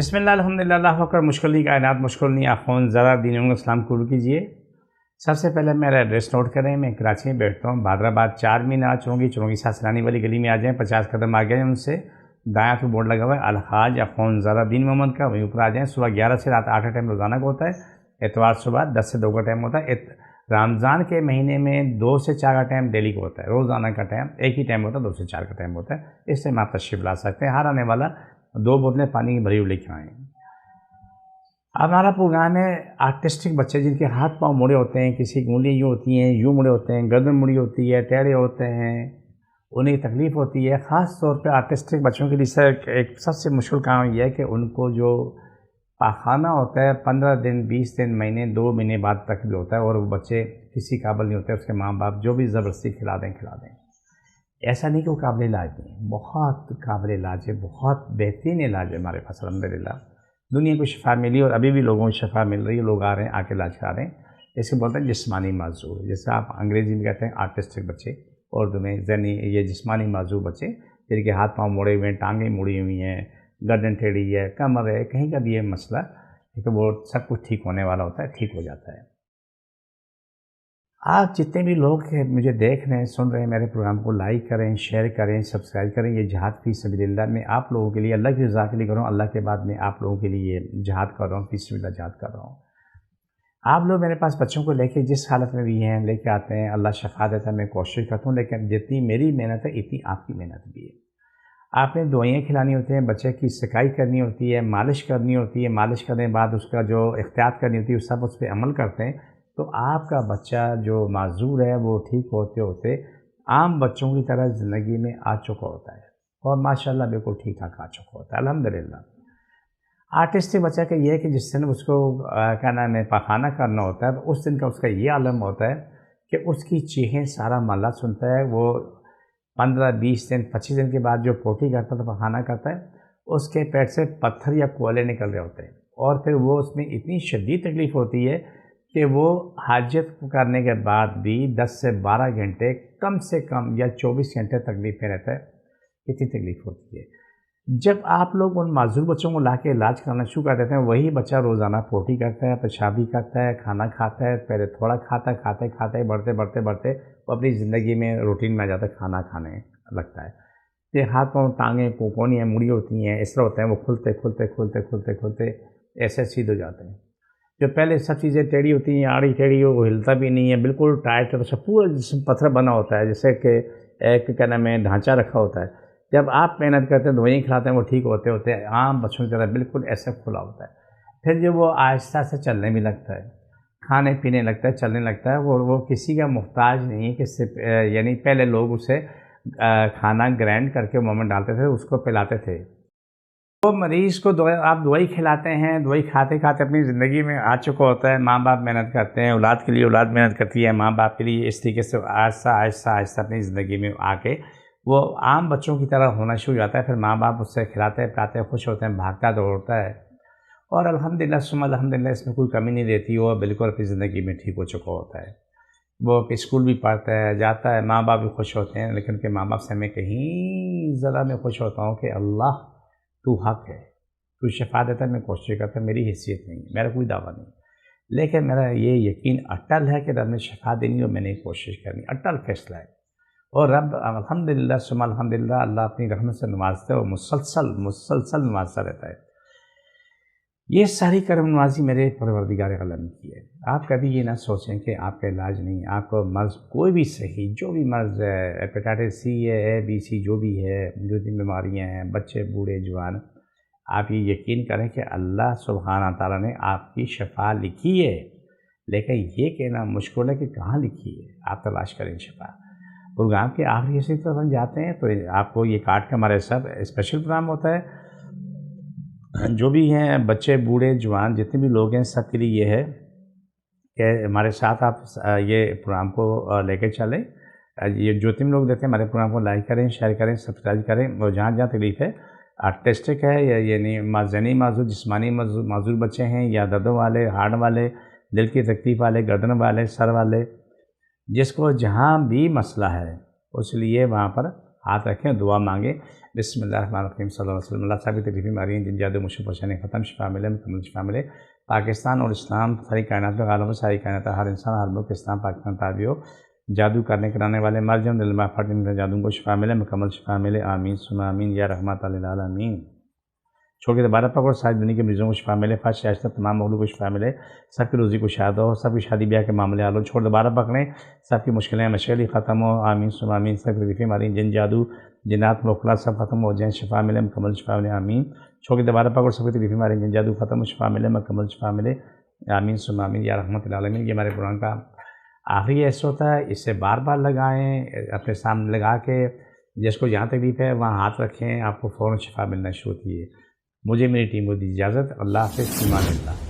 بسم اللہ الحمدللہ اللہ اکبر مشکل نہیں کائنات مشکل نہیں آخون ذرا دینوں کا اسلام قبول کیجیے۔ سب سے پہلے میرا ایڈریس نوٹ کریں، میں کراچی میں بیٹھتا ہوں، بہادرآباد 4 مینار چونگی ساسرانی والی گلی میں آ جائیں، 50 قدم آ گئے ان سے دایاں پہ بورڈ لگا ہوا ہے الحاج اخون ذرا دین محمد کا، وہیں اوپر آ جائیں۔ صبح 11 سے رات 8 کا ٹائم روزانہ کا ہوتا ہے، اتوار صبح 10 سے 2 کا ٹائم ہوتا ہے، رمضان کے مہینے میں 2 سے 4 کا ٹائم ڈیلی کا ہوتا ہے، روزانہ کا ٹائم ایک ہی ٹائم ہوتا ہے، 2 سے 4 کا ٹائم ہوتا ہے۔ اس سے آپ تشریف لا سکتے ہیں۔ ہر آنے والا 2 بوتلیں پانی کی بھری ہوئی لے کے آئیں۔ ہمارا پروگرام ہے آرٹسٹک بچے جن کے ہاتھ پاؤں مڑے ہوتے ہیں، کسی کی انگلیاں یوں ہوتی ہیں، یوں مڑے ہوتے ہیں، گردن مڑی ہوتی ہے، ٹیڑھے ہوتے ہیں، انہیں تکلیف ہوتی ہے۔ خاص طور پہ آرٹسٹک بچوں کے لیے ایک سب سے مشکل کام یہ ہے کہ ان کو جو پاخانہ ہوتا ہے 15 دن 20 دن مہینے 2 مہینے بعد تک بھی ہوتا ہے، اور وہ بچے کسی قابل نہیں ہوتے، اس کے ماں باپ جو بھی زبردستی کھلا دیں۔ ایسا نہیں کہ وہ قابل علاج نہیں، بہت قابل علاج ہے، بہت بہترین علاج ہے ہمارے پاس الحمدللہ۔ دنیا کو شفا ملی اور ابھی بھی لوگوں کو شفا مل رہی ہے، لوگ آ رہے ہیں، آ کے علاج کرا رہے ہیں۔ اس کو بولتے ہیں جسمانی معذور، جیسے آپ انگریزی میں کہتے ہیں آرٹسٹک بچے، اردو میں ذہنی یہ جسمانی معذور بچے جن کے ہاتھ پاؤں مڑے ہوئے ہیں، ٹانگیں مڑی ہوئی ہیں، گردن ٹیڑھی ہے، کمر ہے، کہیں کا بھی یہ مسئلہ، لیکن وہ سب کچھ ٹھیک ہونے والا ہوتا ہے، ٹھیک ہو جاتا ہے۔ آپ جتنے بھی لوگ مجھے دیکھ رہے ہیں، سن رہے ہیں، میرے پروگرام کو لائک کریں، شیئر کریں، سبسکرائب کریں۔ یہ جہاد فی سبیل اللہ میں آپ لوگوں کے لیے، اللہ کی رضا کے لیے کر رہا ہوں، اللہ کے بعد میں آپ لوگوں کے لیے جہاد کر رہا ہوں، فی سبیل اللہ جہاد کر رہا ہوں۔ آپ لوگ میرے پاس بچوں کو لے کے جس حالت میں بھی ہیں لے کے آتے ہیں، اللہ شفا دیتا ہے، میں کوشش کرتا ہوں، لیکن جتنی میری محنت ہے اتنی آپ کی محنت بھی ہے۔ آپ نے دوائیاں کھلانی ہوتی ہیں، بچے کی سکائی کرنی ہوتی ہے، مالش کرنی ہوتی ہے، مالش کرنے کے بعد اس کا جو احتیاط کرنی ہوتی ہے، سب اس پہ عمل کرتے ہیں، تو آپ کا بچہ جو معذور ہے وہ ٹھیک ہوتے ہوتے عام بچوں کی طرح زندگی میں آ چکا ہوتا ہے، اور ماشاءاللہ بالکل ٹھیک ٹھاک آ چکا ہوتا ہے الحمدللہ۔ آرٹسٹک بچہ کا یہ ہے کہ جس دن اس کو کیا نام ہے پاخانہ کرنا ہوتا ہے، تو اس دن کا اس کا یہ عالم ہوتا ہے کہ اس کی چیخیں سارا محلہ سنتا ہے۔ وہ 15 20 دن 25 دن کے بعد جو پوٹی کرتا ہے، پاخانہ کرتا ہے، اس کے پیٹ سے پتھر یا کوئلے نکل رہے ہوتے ہیں، اور پھر وہ اس میں اتنی شدید تکلیف ہوتی ہے کہ وہ حاجت کرنے کے بعد بھی 10 سے 12 گھنٹے کم سے کم یا 24 گھنٹے تکلیف میں رہتا ہے، اتنی تکلیف ہوتی ہے۔ جب آپ لوگ ان معذور بچوں کو لا کے علاج کرنا شروع کر دیتے ہیں، وہی بچہ روزانہ پوٹی کرتا ہے، پیشابی کرتا ہے، کھانا کھاتا ہے، پہلے تھوڑا کھاتا ہے، کھاتے بڑھتے وہ اپنی زندگی میں روٹین میں آ جاتا ہے، کھانا کھانے لگتا ہے۔ یہ ہاتھ پاؤں ٹانگیں کونیاں مڑی ہوتی ہیں، اس طرح ہوتے ہیں، وہ کھلتے ایسے سیدھ ہو جاتے ہیں۔ جو پہلے سب چیزیں ٹیڑھی ہوتی ہیں، آڑی ٹیڑھی ہو، وہ ہلتا بھی نہیں ہے، بالکل ٹائٹ ہے، پورا جسم پتھر بنا ہوتا ہے، جیسے کہ ایک کیا نام ہے ڈھانچہ رکھا ہوتا ہے۔ جب آپ محنت کرتے ہیں، دوائیں کھلاتے ہیں، وہ ٹھیک ہوتے عام بچوں کی طرح بالکل ایسے کھلا ہوتا ہے۔ پھر جب وہ آہستہ سے چلنے بھی لگتا ہے، کھانے پینے لگتا ہے، چلنے لگتا ہے، وہ کسی کا محتاج نہیں ہے کہ یعنی پہلے لوگ اسے کھانا گرینڈ کر کے منہ میں ڈالتے تھے، اس کو پلاتے تھے۔ وہ مریض کو آپ دوائی کھلاتے ہیں، دوائی کھاتے اپنی زندگی میں آ چکا ہوتا ہے۔ ماں باپ محنت کرتے ہیں، اولاد کے لیے اولاد محنت کرتی ہے، ماں باپ کے لیے اس طریقے سے آہستہ اپنی زندگی میں آ کے وہ عام بچوں کی طرح ہونا شروع ہو جاتا ہے۔ پھر ماں باپ اس سے کھلاتے پلاتے خوش ہوتے ہیں، بھاگتا دوڑتا ہے، اور الحمدللہ ثم الحمدللہ اس میں کوئی کمی نہیں رہتی، وہ بالکل اپنی زندگی میں ٹھیک ہو چکا ہوتا ہے۔ وہ اسکول بھی پڑھتا ہے، جاتا ہے، ماں باپ بھی خوش ہوتے ہیں، لیکن کہ ماں باپ سے میں کہیں ذرا میں خوش ہوتا ہوں کہ اللہ تو حق ہے، تو شفا دیتا ہے، میں کوشش کرتا ہوں، میری حیثیت نہیں ہے، میرا کوئی دعویٰ نہیں، لیکن میرا یہ یقین اٹل ہے کہ رب نے شفا دینی اور میں نے کوشش کرنی، اٹل فیصلہ ہے۔ اور رب الحمدللہ ثم الحمدللہ اللہ اپنی رحمت سے نوازتا ہے، اور مسلسل نوازتا رہتا ہے۔ یہ ساری کرم نوازی میرے پروردگار عالم کی ہے۔ آپ کبھی یہ نہ سوچیں کہ آپ کا علاج نہیں، آپ کو مرض کوئی بھی صحیح، جو بھی مرض ہے، ہیپیٹائٹس سی ہے، اے بی سی جو بھی ہے، جو بھی بیماریاں ہیں، بچے بوڑھے جوان، آپ یہ یقین کریں کہ اللہ سبحانہ تعالیٰ نے آپ کی شفا لکھی ہے، لیکن یہ کہنا مشکل ہے کہ کہاں لکھی ہے، آپ تلاش کریں شفا۔ پروگرام کے آخری حصے طرف ہم جاتے ہیں تو آپ کو یہ کاٹ کے ہمارے سب اسپیشل پروگرام ہوتا ہے، جو بھی ہیں بچے بوڑھے جوان جتنے بھی لوگ ہیں، سب کے لیے یہ ہے کہ ہمارے ساتھ آپ یہ پروگرام کو لے کے چلیں۔ یہ جو تم لوگ دیکھتے ہیں ہمارے پروگرام کو لائک کریں، شیئر کریں، سبسکرائب کریں، اور جہاں تکلیف ہے آرٹسٹک ہے یا یعنی ذہنی معذور، جسمانی معذور بچے ہیں، یا دردوں والے، ہارٹ والے، دل کی تکلیف والے، گردن والے، سر والے، جس کو جہاں بھی مسئلہ ہے اس لیے وہاں پر ہاتھ رکھیں دعا مانگیں۔ بسم اللہ الرحمن الرحیم صلی اللہ علیہ وسلم۔ اللہ صاحب کی تکلیفیں ماری ہیں، جن جادو مشکل پریشانی ختم، شفا ملے، مکمل شفا ملے۔ پاکستان اور اسلام ساری کائنات میں غالب ہو، ساری کائنات ہر انسان ہر ملک اسلام پاکستان تابع ہو، جادو کرنے کرانے والے مر جائیں، دل میں پھٹنے جادو کو شفا ملے، مکمل شفا ملے، آمین ثم آمین یا رحمت للعالمین۔ چھوڑ کے دوبارہ پکڑو، ساری دنیا کے مریضوں کو شفا ملے، فرش شائستہ تمام مغلوب کو شفا ملے، سب کی روزی کو شاد ہو، سب کی شادی بیاہ کے معاملے حل ہو، چھوڑ دوبارہ پکڑیں، سب کی مشکلیں مشکل ختم ہو، آمین ثم آمین۔ سب کی تکلیفیں ہماری جن جادو جنات مخلات سب ختم ہو جائیں، شفا ملے، مکمل شفا ملے، آمین۔ چھوڑ کے دوبارہ پکڑو، سب کی تکلیفیں ہماری جن جادو ختم ہو، شفا ملے، مکمل شفا ملے، آمین ثم آمین یا رحمت العالمین۔ یہ ہمارے قرآن کا آخری ایسا ہوتا ہے، اس سے بار بار لگائیں، اپنے سامنے لگا کے جس کو جہاں تکلیف ہے وہاں ہاتھ رکھیں، آپ کو فوراً شفا ملنا شروع ہوتی ہے۔ مجھے میری ٹیم کو دی اجازت، اللہ حافظ، فی امان اللہ۔